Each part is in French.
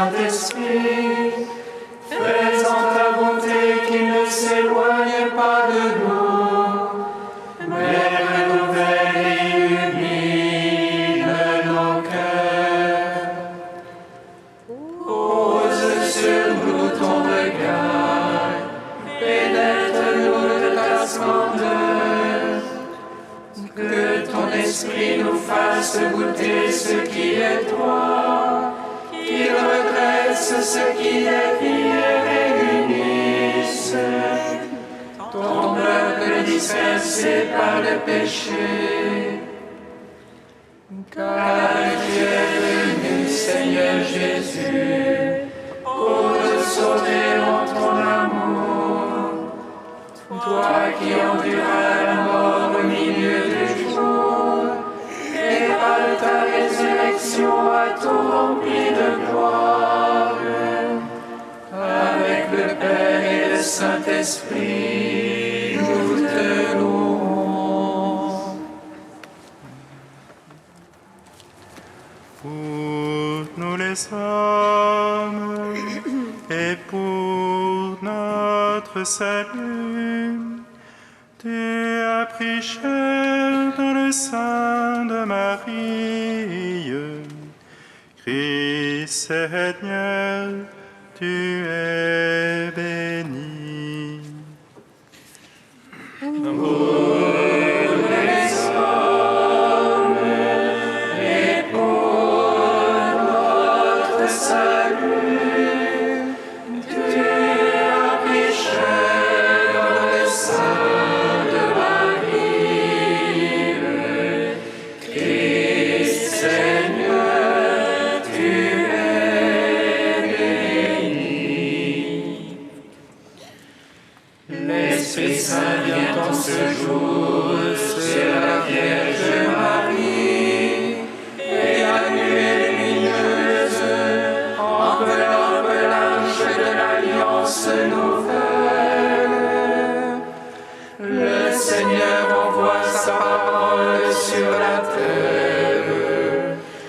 Saint-Esprit, faisant ta bonté qu'il ne s'éloigne pas de nous, mais renouvelle et illumine nos cœurs. Pose sur nous ton regard, pénètre-nous de ta splendeur, que ton esprit nous fasse goûter ce qui est toi, qu'il redresse ce qui dévie et réunisse ton peuple dispersé par le péché. Car tu es venu, Seigneur Jésus, pour nous sauver en ton amour. Toi qui enduras la mort au milieu du jour, et par ta résurrection as tout rempli de gloire. Avec le Père et le Saint-Esprit, nous te louons. Pour nous les hommes et pour notre salut, tu as pris chair dans le sein de Marie. Christ Seigneur, tu es béni. L'Esprit Saint vient en ce jour sur la Vierge Marie et la nuée lumineuse enveloppe l'arche de l'Alliance nouvelle. Le Seigneur envoie sa parole sur la terre.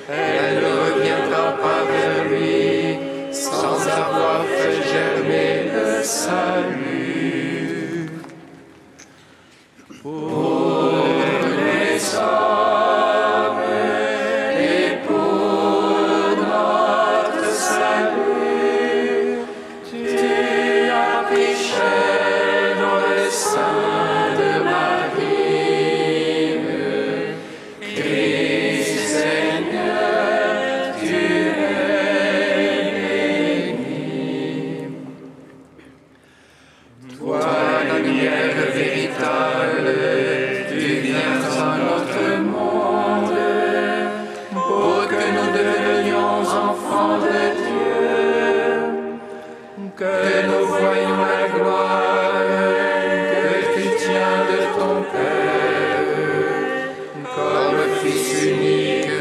Elle ne reviendra pas vers lui sans avoir fait germer le salut. Pour les hommes et pour notre salut, tu as pris chair dans le sein de Marie. Christ Seigneur, tu es béni. Toi, la lumière véritable, tu viens dans notre monde pour que nous devenions enfants de Dieu, que nous voyions la gloire que tu tiens de ton Père, comme Fils unique,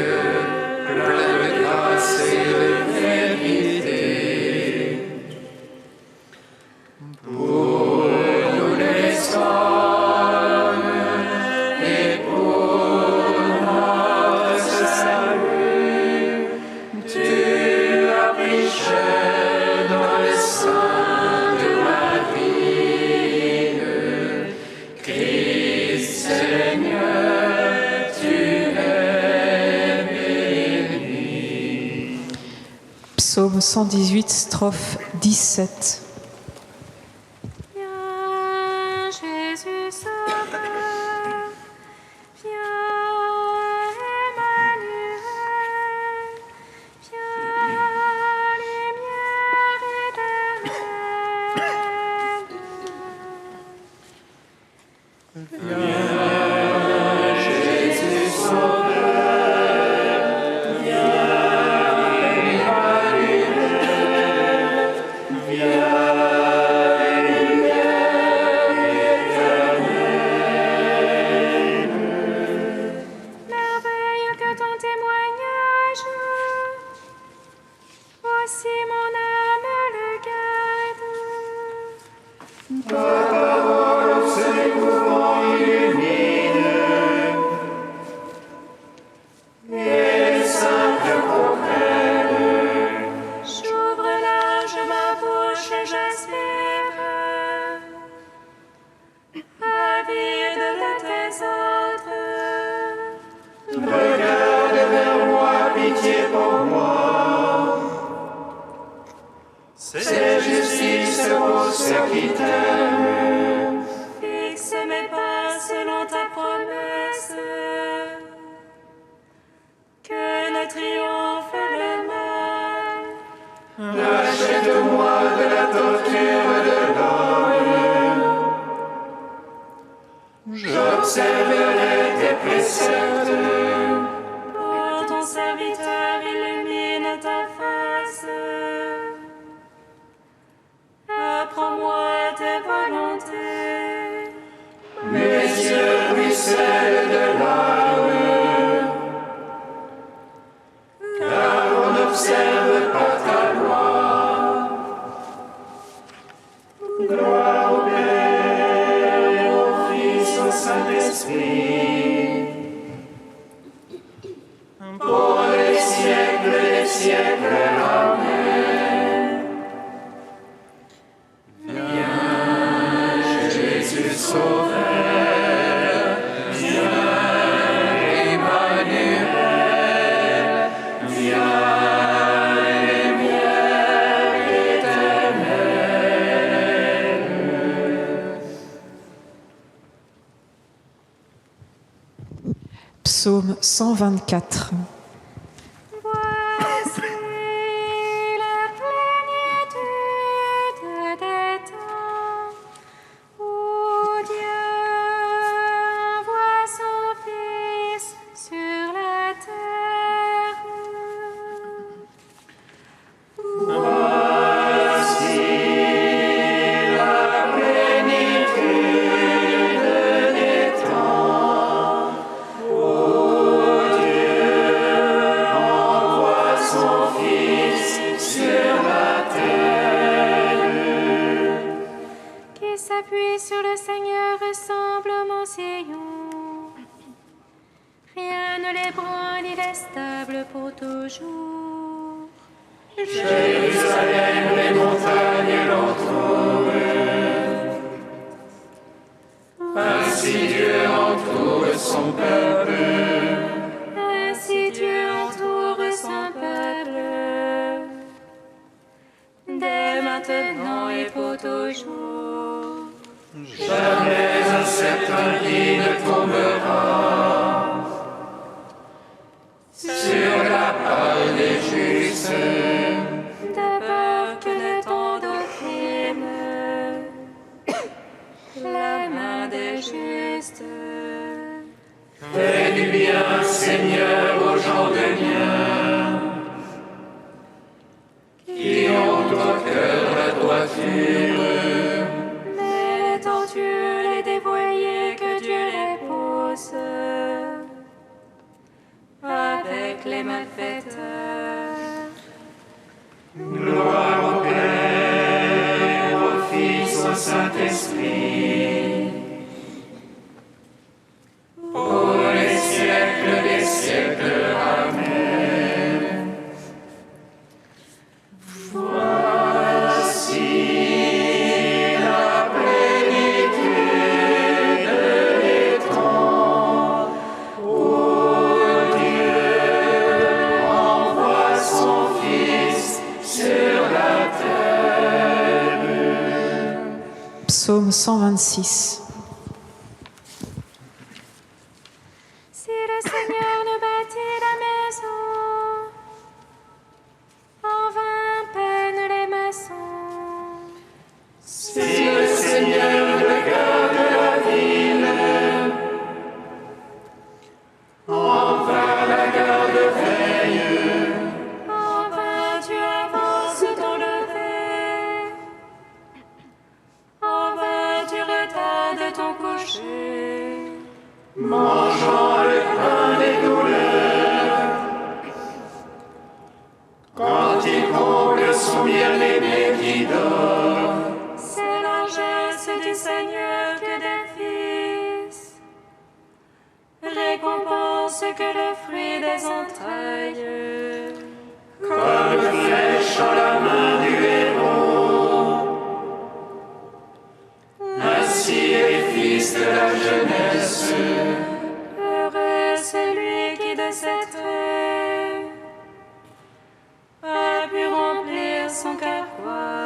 plein de grâce et de vérité. Pour nous les hommes et pour notre salut, tu as pris chair dans le sein de Marie. Christ Seigneur, tu es béni. Psaume 118, strophe 17. Viens, Jésus Sauveur, viens, Emmanuel, viens, lumière éternelle. Jésus Sauveur, viens, Emmanuel, viens, lumière éternelle. Merveilleux que ton témoignage, aussi mon âme le garde. Ta parole, ses mouvements illuminent, et les simples comprennent. Jour C'est justice pour ceux qui t'aiment. Fixe mes pas selon ta promesse. Que ne triomphe le mal. Rachète-moi de la torture de l'homme. J'observerai tes préceptes. Pour ton serviteur illumine ta face. Apprends-moi tes volontés. Mes yeux ruissellent de larmes, car on n'observe pas ta loi. Gloire au Père, au Fils, au Saint-Esprit, pour les siècles des siècles. Amen. Viens, Jésus Sauveur, viens, Emmanuel, viens, lumière éternelle. Psaume 124. Voici la plénitude des temps où Dieu envoie son Fils sur la terre. Voici la plénitude des temps où Dieu envoie son Fils sur la terre. Qui s'appuie sur le Seigneur ressemble au mont Sion. Rien ne l'ébranle, il est stable pour toujours. Jérusalem, les montagnes l'entourent. Ainsi Dieu entoure son peuple. Ainsi Dieu entoure son peuple. Dès maintenant et pour toujours. Jamais un certain lit ne tombera sur la part des justes. De peur que ne tombe au crime la main des justes. Fais du bien, Seigneur, aux gens de bien, qui ont au cœur la droiture. Mais les tortueux, les dévoyés, que Dieu les pousse avec les malfaiteurs. Gloire au Père, au Fils, au Saint-Esprit, pour les siècles des siècles. Amen. Voici la plénitude des temps où Dieu envoie son Fils sur la terre. Psaume 126. Si le Seigneur ne bâtit la maison, en vain peinent les maçons. Si le Seigneur regarde la ville, en vain la garde veille. En vain tu avances ton lever, en vain tu retardes ton coucher. Mangeant le pain des douleurs, quand il comble son bien-aimé qui dort. C'est largesse du Seigneur que des fils, récompense que le fruit des entrailles. Comme flèche en la main du héros, ainsi les fils de la jeunesse. Heureux celui qui de ses traits a pu remplir son carquois.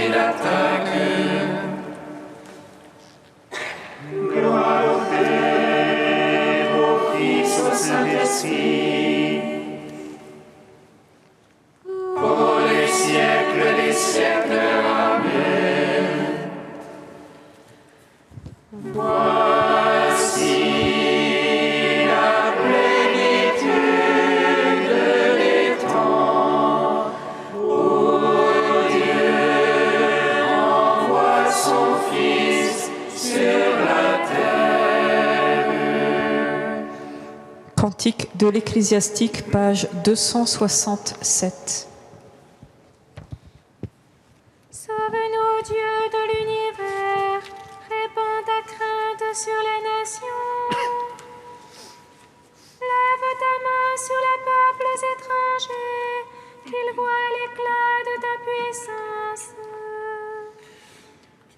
qui l'attaquent. Gloire au Père, au Fils, au Saint-Esprit, pour les siècles des siècles. Amen. Voici la plénitude des temps, où Dieu envoie son Fils sur la terre. Cantique de l'Ecclésiastique, page 267. Sauve-nous, Dieu de l'univers, répands ta crainte sur les nations. Lève ta main sur les peuples étrangers, qu'ils voient l'éclat de ta puissance.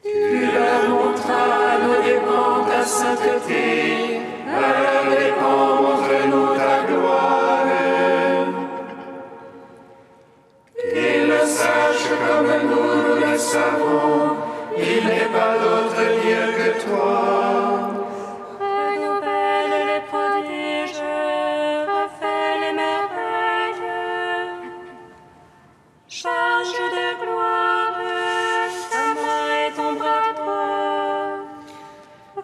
Tu leur montras à nos dépens ta sainteté, à leurs dépens montre-nous ta gloire. Qu'ils le sachent comme nous le savons, il n'est pas d'autre Dieu que toi. Renouvelle les prodiges, refais les merveilles. Charge de gloire ta main et ton bras droit.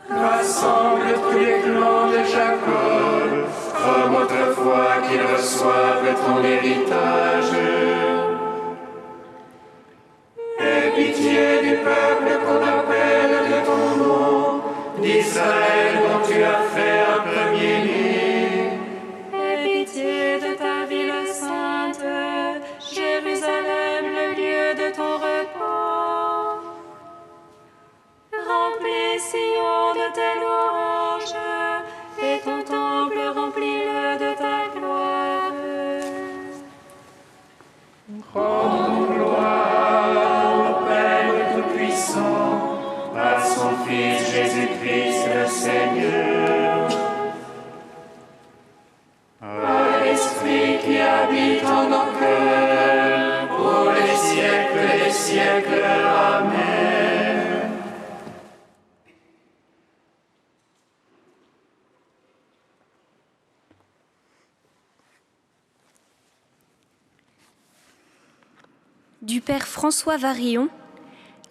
Rassemble tous les clans de Jacob, comme autrefois qu'ils reçoivent ton héritage. Aie pitié du peuple qu'on appelle de ton nom, d'Israël dont tu as fait un premier-né. Aie pitié de ta ville sainte, Jérusalem, le lieu de ton repos. Remplis Sion de tes louanges, et ton temple remplis-le de ta gloire. Rendons gloire au Père Tout-Puissant, à son Fils Jésus-Christ le Seigneur, à l'Esprit qui habite en nos cœurs, pour les siècles des siècles. Amen. Du Père François Varillon,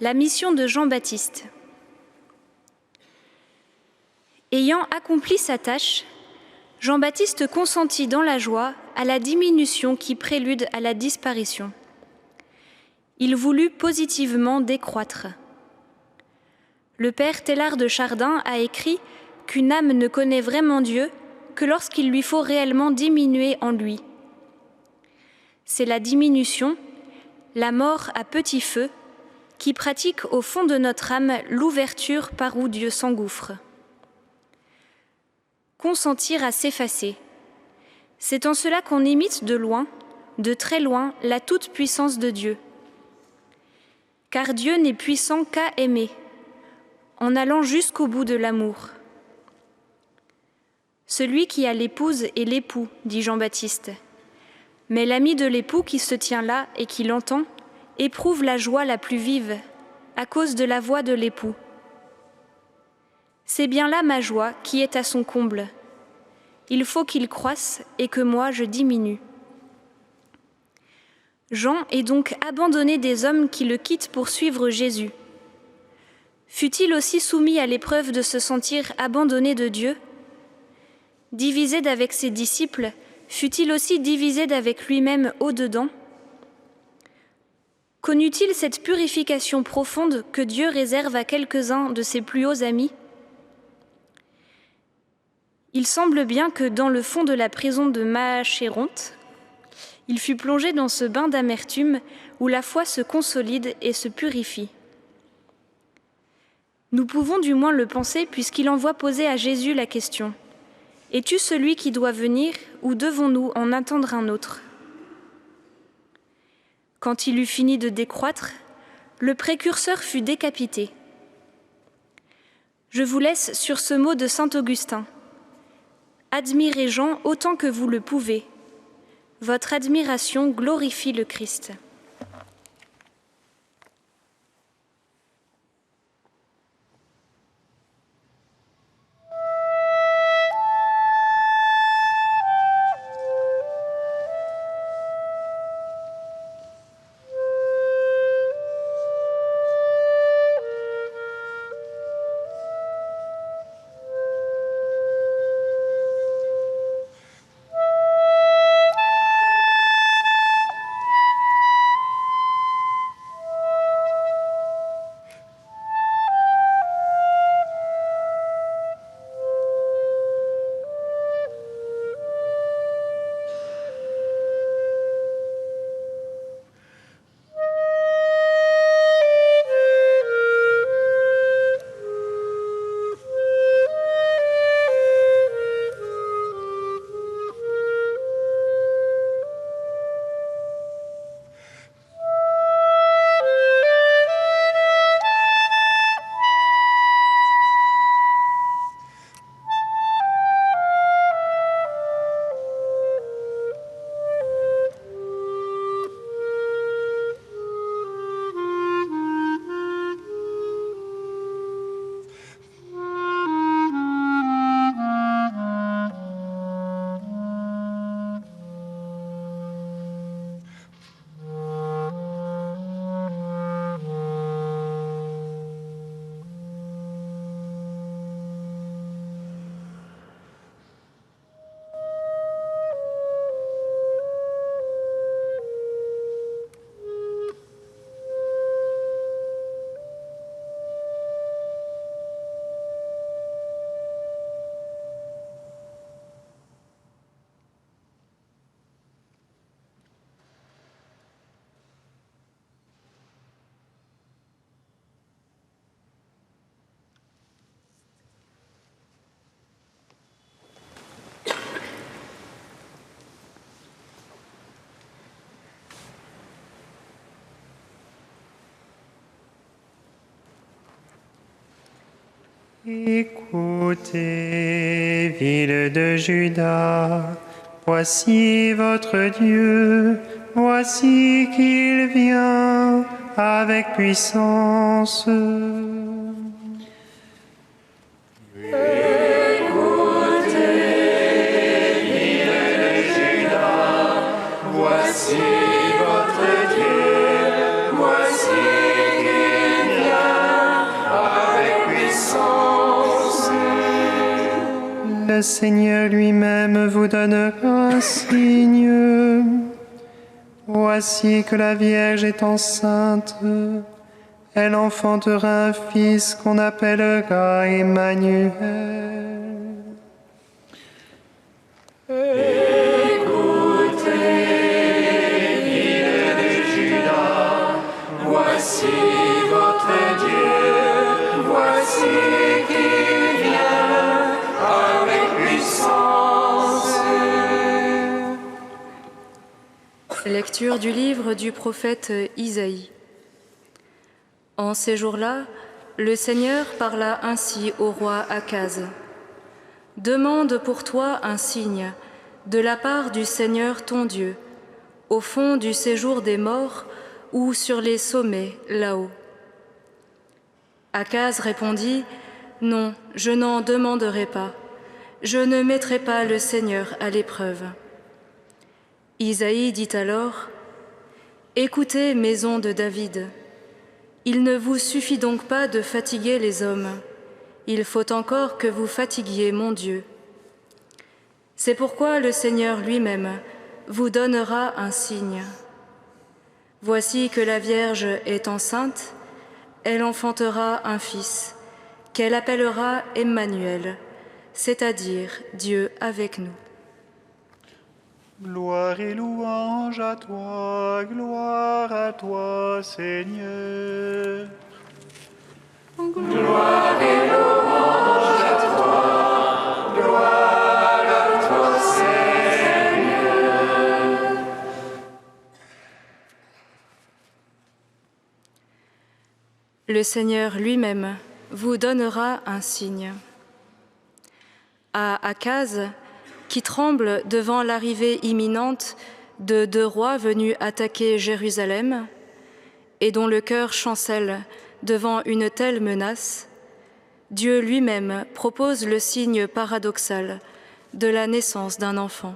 la mission de Jean-Baptiste. Ayant accompli sa tâche, Jean-Baptiste consentit dans la joie à la diminution qui prélude à la disparition. Il voulut positivement décroître. Le père Teilhard de Chardin a écrit qu'une âme ne connaît vraiment Dieu que lorsqu'il lui faut réellement diminuer en lui. C'est la diminution, la mort à petit feu, qui pratique au fond de notre âme l'ouverture par où Dieu s'engouffre. Consentir à s'effacer. C'est en cela qu'on imite de loin, de très loin, la toute-puissance de Dieu. Car Dieu n'est puissant qu'à aimer, en allant jusqu'au bout de l'amour. Celui qui a l'épouse est l'époux, dit Jean-Baptiste. Mais l'ami de l'époux qui se tient là et qui l'entend éprouve la joie la plus vive à cause de la voix de l'époux. C'est bien là ma joie qui est à son comble. Il faut qu'il croisse et que moi je diminue. Jean est donc abandonné des hommes qui le quittent pour suivre Jésus. Fut-il aussi soumis à l'épreuve de se sentir abandonné de Dieu ? Divisé d'avec ses disciples, fut-il aussi divisé d'avec lui-même au-dedans ? Connut-il cette purification profonde que Dieu réserve à quelques-uns de ses plus hauts amis ? Il semble bien que dans le fond de la prison de Maachéronte, il fut plongé dans ce bain d'amertume où la foi se consolide et se purifie. Nous pouvons du moins le penser puisqu'il envoie poser à Jésus la question : « Es-tu celui qui doit venir ou devons-nous en attendre un autre ?» Quand il eut fini de décroître, le précurseur fut décapité. Je vous laisse sur ce mot de saint Augustin. Admirez Jean autant que vous le pouvez. Votre admiration glorifie le Christ. Écoutez, ville de Juda, voici votre Dieu, voici qu'il vient avec puissance. Voici votre Dieu, voici qu'il vient avec puissance. Le Seigneur lui-même vous donnera un signe. Voici que la Vierge est enceinte. Elle enfantera un fils qu'on appellera Emmanuel. Voici votre Dieu, voici qu'il vient avec puissance. Lecture du livre du prophète Isaïe. En ces jours-là, le Seigneur parla ainsi au roi Akaz. « Demande pour toi un signe de la part du Seigneur ton Dieu, au fond du séjour des morts, ou sur les sommets là-haut. » Akaz répondit, « Non, je n'en demanderai pas. Je ne mettrai pas le Seigneur à l'épreuve. » Isaïe dit alors, « Écoutez, maison de David, il ne vous suffit donc pas de fatiguer les hommes, il faut encore que vous fatiguiez mon Dieu. C'est pourquoi le Seigneur lui-même vous donnera un signe. Voici que la Vierge est enceinte, elle enfantera un fils, qu'elle appellera Emmanuel, c'est-à-dire Dieu avec nous. Gloire et louange à toi, Seigneur. Gloire et louange à toi, gloire à toi, Seigneur. Le Seigneur lui-même vous donnera un signe. À Akaz, qui tremble devant l'arrivée imminente de 2 rois venus attaquer Jérusalem et dont le cœur chancelle devant une telle menace, Dieu lui-même propose le signe paradoxal de la naissance d'un enfant.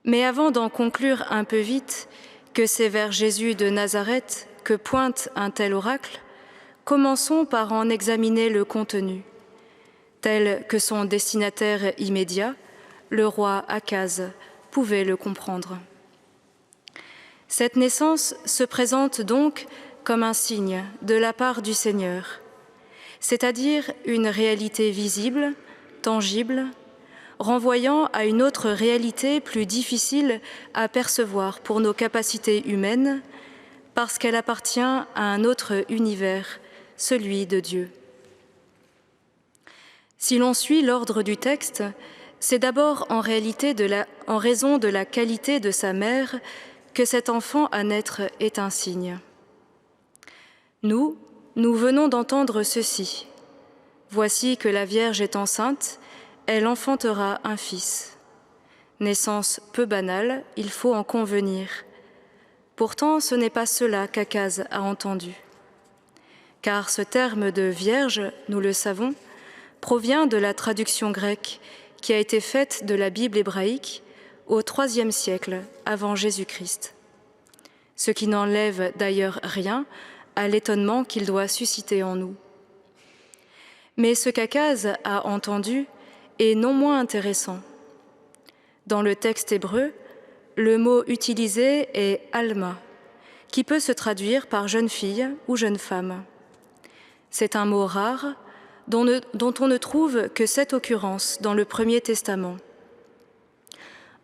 Mais avant d'en conclure un peu vite que c'est vers Jésus de Nazareth que pointe un tel oracle, commençons par en examiner le contenu, tel que son destinataire immédiat, le roi Akaz, pouvait le comprendre. Cette naissance se présente donc comme un signe de la part du Seigneur, c'est-à-dire une réalité visible, tangible, renvoyant à une autre réalité plus difficile à percevoir pour nos capacités humaines, parce qu'elle appartient à un autre univers, celui de Dieu. Si l'on suit l'ordre du texte, c'est d'abord en raison de la qualité de sa mère que cet enfant à naître est un signe. Nous venons d'entendre ceci. Voici que la Vierge est enceinte, elle enfantera un fils. Naissance peu banale, il faut en convenir. Pourtant, ce n'est pas cela qu'Akaz a entendu. Car ce terme de Vierge, nous le savons, provient de la traduction grecque qui a été faite de la Bible hébraïque au IIIe siècle avant Jésus-Christ. Ce qui n'enlève d'ailleurs rien à l'étonnement qu'il doit susciter en nous. Mais ce qu'Akaz a entendu est non moins intéressant. Dans le texte hébreu, le mot utilisé est « alma », qui peut se traduire par « jeune fille » ou « jeune femme ». C'est un mot rare dont on ne trouve que 7 occurrences dans le Premier Testament.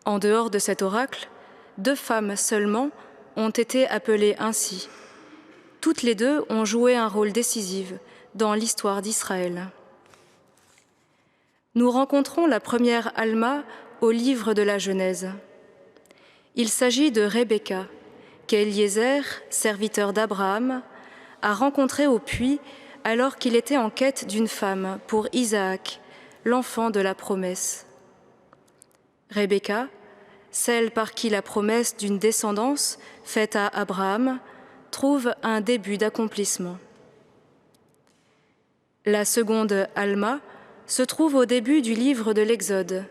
En dehors de cet oracle, 2 femmes seulement ont été appelées ainsi. Toutes les 2 ont joué un rôle décisif dans l'histoire d'Israël. Nous rencontrons la première Alma au livre de la Genèse. Il s'agit de Rebecca, qu'Eliezer, serviteur d'Abraham, a rencontrée au puits alors qu'il était en quête d'une femme pour Isaac, l'enfant de la promesse. Rebecca, celle par qui la promesse d'une descendance faite à Abraham trouve un début d'accomplissement. La seconde Alma se trouve au début du livre de l'Exode.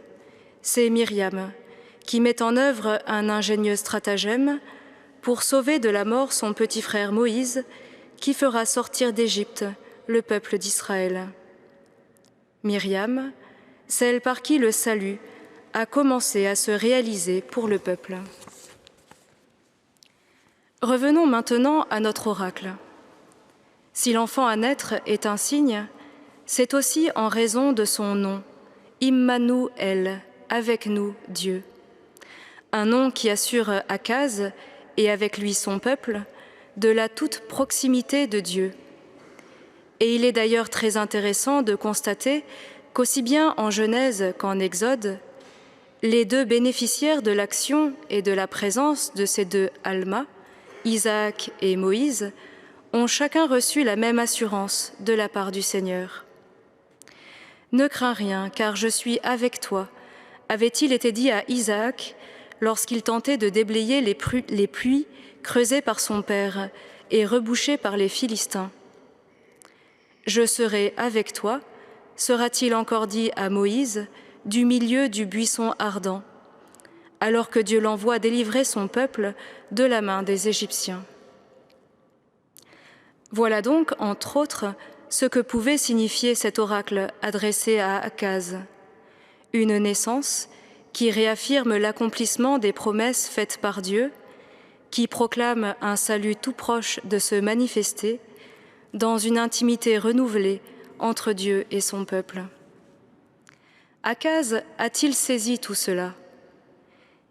C'est Myriam qui met en œuvre un ingénieux stratagème pour sauver de la mort son petit frère Moïse, qui fera sortir d'Égypte le peuple d'Israël. Myriam, celle par qui le salut a commencé à se réaliser pour le peuple. Revenons maintenant à notre oracle. Si l'enfant à naître est un signe, c'est aussi en raison de son nom, Immanuel, avec nous, Dieu. Un nom qui assure Akaz, et avec lui son peuple, de la toute proximité de Dieu. Et il est d'ailleurs très intéressant de constater qu'aussi bien en Genèse qu'en Exode, les deux bénéficiaires de l'action et de la présence de ces deux Alma, Isaac et Moïse, ont chacun reçu la même assurance de la part du Seigneur. « Ne crains rien, car je suis avec toi », avait-il été dit à Isaac lorsqu'il tentait de déblayer les puits creusés par son père et rebouchés par les Philistins. « Je serai avec toi », sera-t-il encore dit à Moïse du milieu du buisson ardent, alors que Dieu l'envoie délivrer son peuple de la main des Égyptiens. Voilà donc, entre autres, ce que pouvait signifier cet oracle adressé à Akaz. Une naissance qui réaffirme l'accomplissement des promesses faites par Dieu, qui proclame un salut tout proche de se manifester dans une intimité renouvelée entre Dieu et son peuple. Akaz a-t-il saisi tout cela?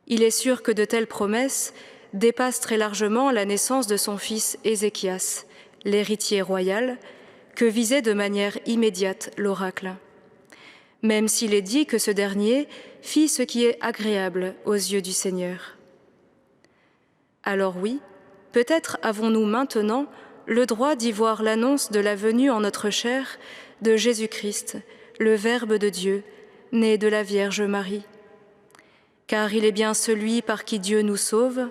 Il est sûr que de telles promesses dépassent très largement la naissance de son fils Ézéchias, l'héritier royal, que visait de manière immédiate l'oracle, même s'il est dit que ce dernier fit ce qui est agréable aux yeux du Seigneur. Alors oui, peut-être avons-nous maintenant le droit d'y voir l'annonce de la venue en notre chair de Jésus-Christ, le Verbe de Dieu, né de la Vierge Marie. Car il est bien celui par qui Dieu nous sauve,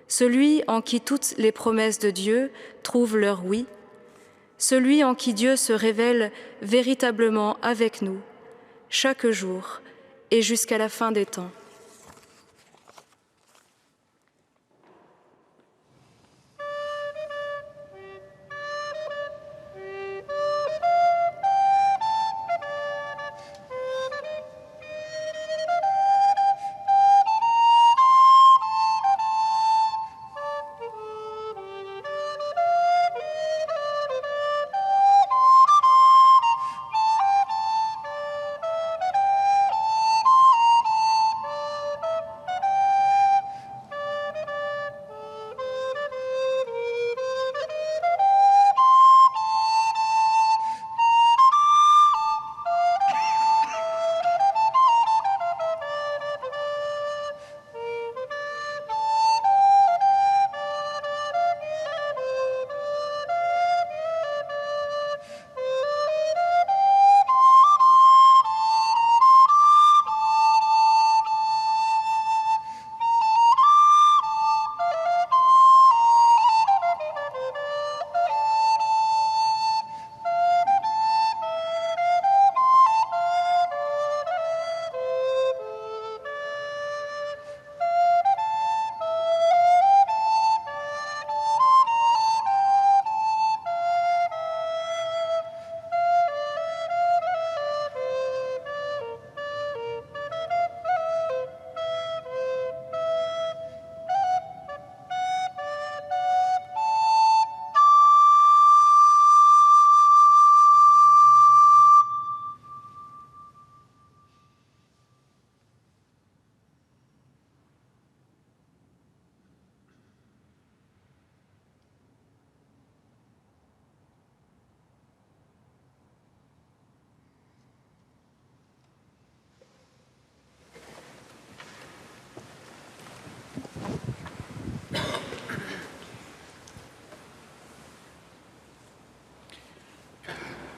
celui en qui toutes les promesses de Dieu trouvent leur oui, celui en qui Dieu se révèle véritablement avec nous, chaque jour et jusqu'à la fin des temps.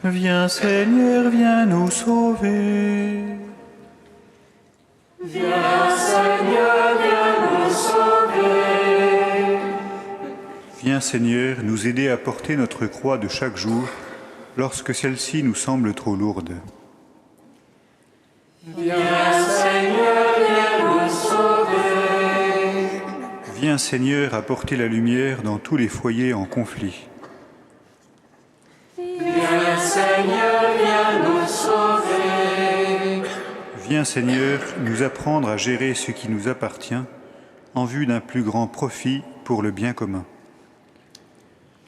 Viens Seigneur, viens nous sauver. Viens Seigneur, viens nous sauver. Viens Seigneur, nous aider à porter notre croix de chaque jour, lorsque celle-ci nous semble trop lourde. Viens Seigneur, viens nous sauver. Viens Seigneur, apporter la lumière dans tous les foyers en conflit. Viens Seigneur, viens nous sauver. Viens Seigneur, nous apprendre à gérer ce qui nous appartient, en vue d'un plus grand profit pour le bien commun.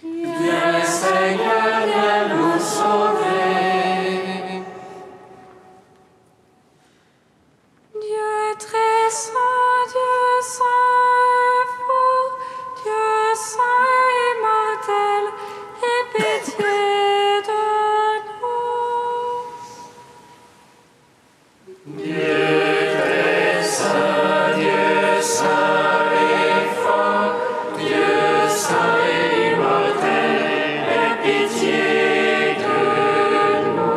Viens Seigneur, viens nous sauver. Dieu très saint, Dieu saint et fort, Dieu saint et immortel, aie pitié de nous. Dieu très saint, Dieu saint et fort, Dieu saint et immortel, aie pitié de nous.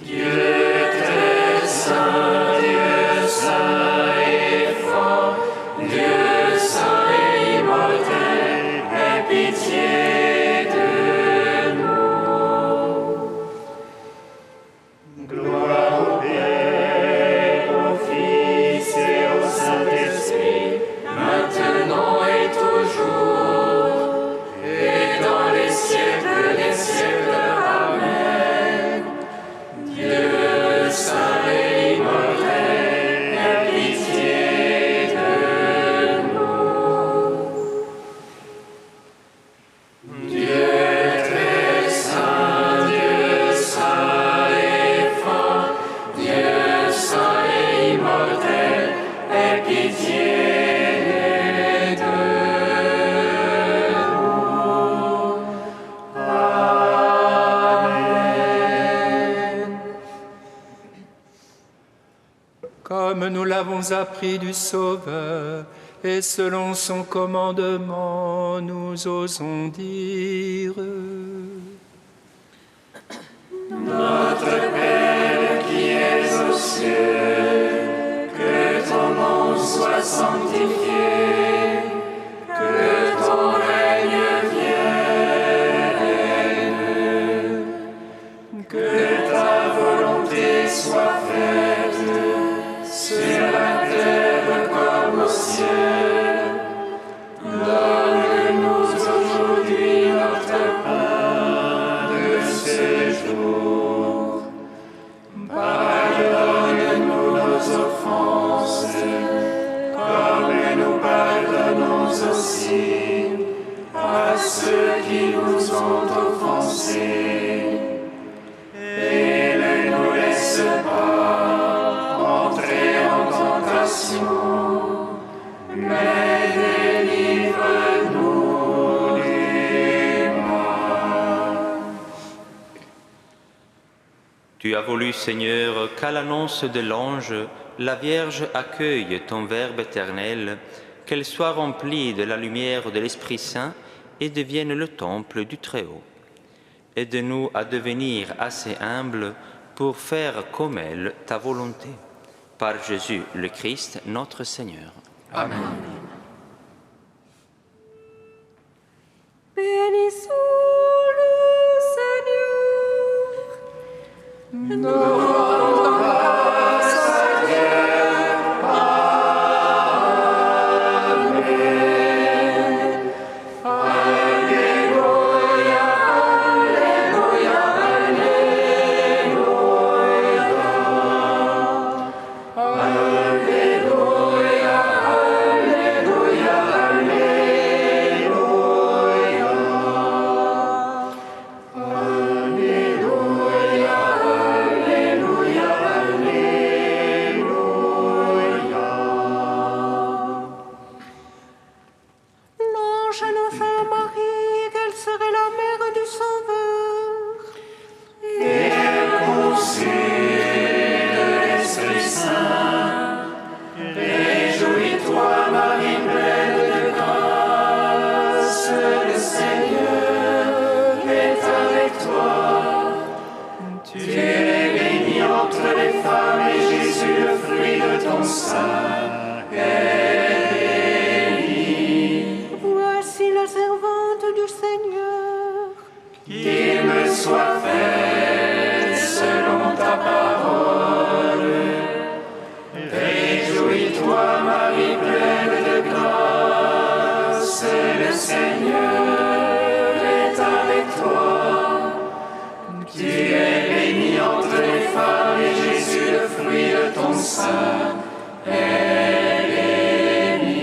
Dieu très saint, Dieu saint et fort, Dieu saint et immortel, aie pitié de nous. Gloire au Père, au Fils et au Saint-Esprit, maintenant et toujours, et dans les siècles des siècles. Amen. Dieu saint et immortel, aie pitié de nous. Dieu très saint, Dieu saint et fort, Dieu saint et immortel, aie pitié de nous. Amen. Comme nous l'avons appris du Sauveur, et selon son commandement, nous osons dire: Notre Père qui es aux cieux, que ton nom soit sanctifié, que ton règne vienne, que ta volonté soit faite sur la terre comme au ciel. Donne-nous aujourd'hui notre pain de ce jour. Pardonne-nous nos offenses, comme nous pardonnons aussi à ceux qui nous ont offensés. Et ne nous laisse pas entrer en tentation, mais délivre-nous du mal. Tu as voulu, Seigneur, qu'à l'annonce de l'ange, la Vierge accueille ton Verbe éternel, qu'elle soit remplie de la lumière de l'Esprit Saint et devienne le temple du Très-Haut. Aide-nous à devenir assez humbles pour faire comme elle ta volonté. Par Jésus le Christ, notre Seigneur. Amen. Bénissons le Seigneur. Nous rendons grâce à Dieu. Amen. Alléluia, Alléluia, Alléluia. Alléluia, Alléluia. sein est bénie. Voici la servante du Seigneur. Qu'il me soit fait selon ta parole. Réjouis-toi, Marie pleine de grâce, le Seigneur est avec toi. Tu es bénie entre les femmes et Jésus, le fruit de ton sein, est béni.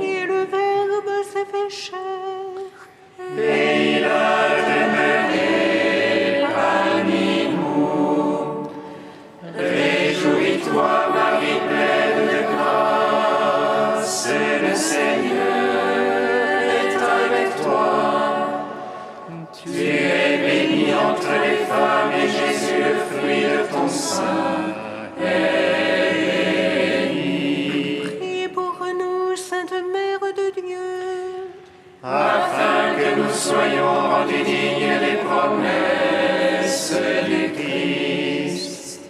Et le Verbe s'est fait chair. Et il a demeuré parmi nous. Réjouis-toi, Marie pleine de grâce, le Seigneur est avec toi. Tu es bénie entre les femmes et Jésus, le fruit de ton sein, est béni. Priez pour nous, Sainte Mère de Dieu, Afin que nous soyons rendus dignes des promesses du Christ.